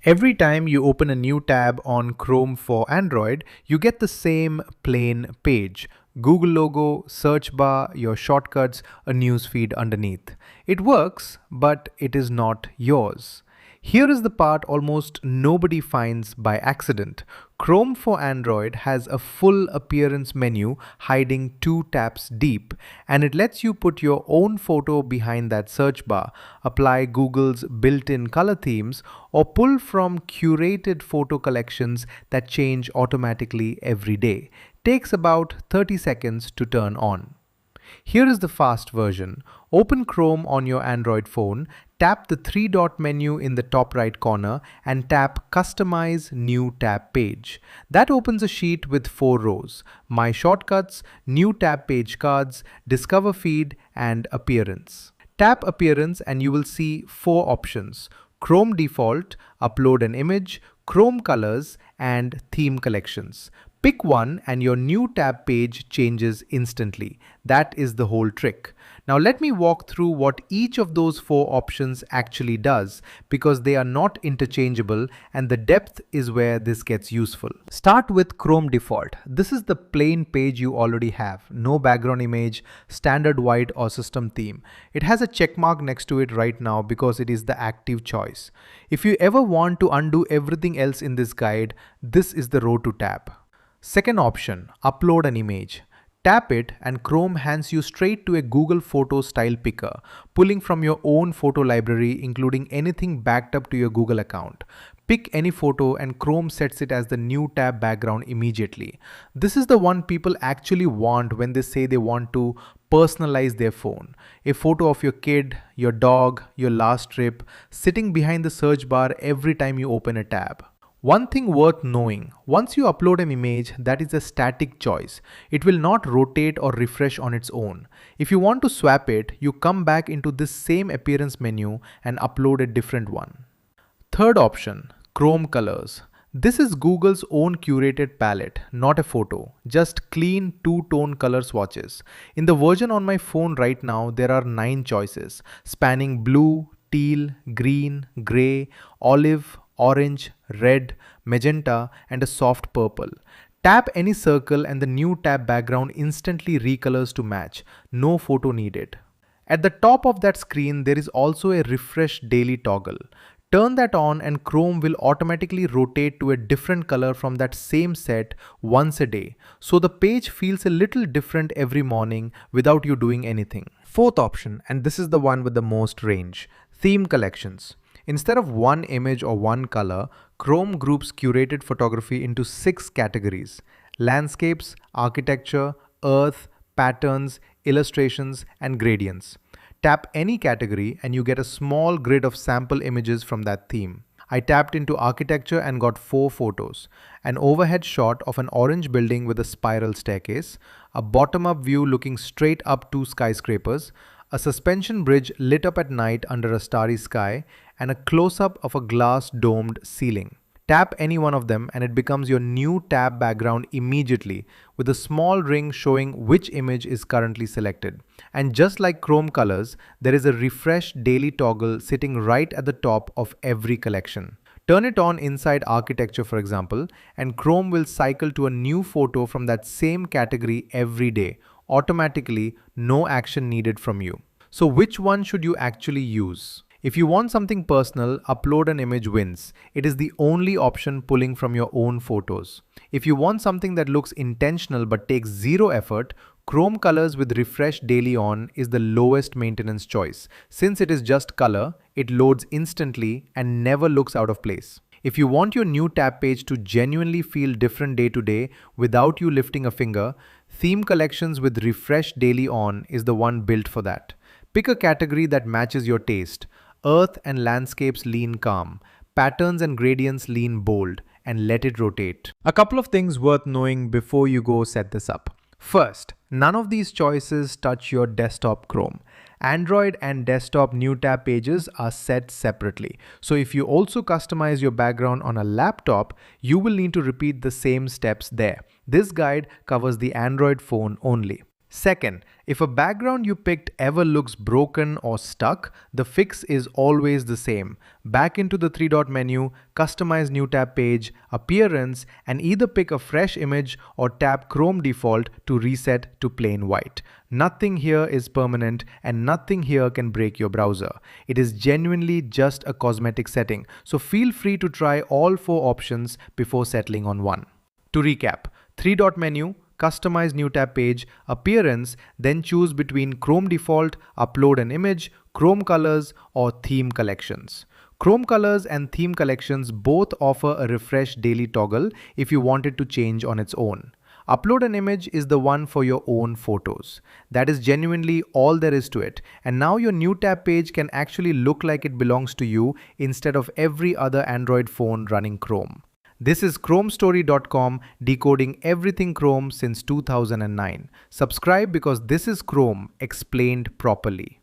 Every time you open a new tab on Chrome for Android, you get the same plain page. Google logo, search bar, your shortcuts, a newsfeed underneath. It works, but it is not yours. Here is the part almost nobody finds by accident. Chrome for Android has a full appearance menu hiding 2 taps deep, and it lets you put your own photo behind that search bar, apply Google's built-in color themes, or pull from curated photo collections that change automatically every day. Takes about 30 seconds to turn on. Here is the fast version. Open Chrome on your Android phone, tap the 3-dot menu in the top right corner and tap Customize New Tab Page. That opens a sheet with 4 rows: My Shortcuts, New Tab Page Cards, Discover Feed, and Appearance. Tap Appearance and you will see 4 options: Chrome Default, Upload an Image, Chrome Colors, and Theme Collections. Pick one and your new tab page changes instantly. That is the whole trick. Now let me walk through what each of those 4 options actually does, because they are not interchangeable and the depth is where this gets useful. Start with Chrome Default. This is the plain page you already have. No background image, standard white or system theme. It has a check mark next to it right now because it is the active choice. If you ever want to undo everything else in this guide, this is the row to tap. Second option, upload an image. Tap it and Chrome hands you straight to a Google Photo style picker, pulling from your own photo library, including anything backed up to your Google account. Pick any photo and Chrome sets it as the new tab background immediately. This is the one people actually want when they say they want to personalize their phone. A photo of your kid, your dog, your last trip, sitting behind the search bar every time you open a tab. One thing worth knowing, once you upload an image, that is a static choice. It will not rotate or refresh on its own. If you want to swap it, you come back into this same appearance menu and upload a different one. Third option, Chrome Colors. This is Google's own curated palette, not a photo, just clean 2-tone color swatches. In the version on my phone right now, there are 9 choices, spanning blue, teal, green, gray, olive, orange, red, magenta, and a soft purple. Tap any circle and the new tab background instantly recolors to match. No photo needed. At the top of that screen, there is also a refresh daily toggle. Turn that on and Chrome will automatically rotate to a different color from that same set once a day. So the page feels a little different every morning without you doing anything. Fourth option, and this is the one with the most range, theme collections. Instead of one image or one color, Chrome groups curated photography into 6 categories: landscapes, architecture, earth, patterns, illustrations, and gradients. Tap any category and you get a small grid of sample images from that theme. I tapped into architecture and got 4 photos. An overhead shot of an orange building with a spiral staircase, a bottom-up view looking straight up 2 skyscrapers, a suspension bridge lit up at night under a starry sky, and a close-up of a glass domed ceiling. Tap any one of them and it becomes your new tab background immediately, with a small ring showing which image is currently selected. And just like Chrome Colors, there is a refresh daily toggle sitting right at the top of every collection. Turn it on inside architecture, for example, and Chrome will cycle to a new photo from that same category every day, automatically, no action needed from you. So which one should you actually use? If you want something personal, upload an image wins. It is the only option pulling from your own photos. If you want something that looks intentional but takes 0 effort, Chrome Colors with refresh daily on is the lowest maintenance choice. Since it is just color, it loads instantly and never looks out of place. If you want your new tab page to genuinely feel different day to day without you lifting a finger, Theme Collections with refresh daily on is the one built for that. Pick a category that matches your taste. Earth and landscapes lean calm. Patterns and gradients lean bold, and let it rotate. A couple of things worth knowing before you go set this up. First, none of these choices touch your desktop Chrome. Android and desktop new tab pages are set separately. So if you also customize your background on a laptop, you will need to repeat the same steps there. This guide covers the Android phone only. Second, if a background you picked ever looks broken or stuck, the fix is always the same. Back into the three-dot menu, customize new tab page, appearance, and either pick a fresh image or tap Chrome default to reset to plain white. Nothing here is permanent and nothing here can break your browser. It is genuinely just a cosmetic setting, so feel free to try all four options before settling on one. To recap, three-dot menu, customize new tab page, appearance, then choose between Chrome default, upload an image, Chrome colors, or theme collections. Chrome colors and theme collections both offer a refresh daily toggle if you want it to change on its own. Upload an image is the one for your own photos. That is genuinely all there is to it. And now your new tab page can actually look like it belongs to you instead of every other Android phone running Chrome. This is chromestory.com, decoding everything Chrome since 2009. Subscribe because this is Chrome explained properly.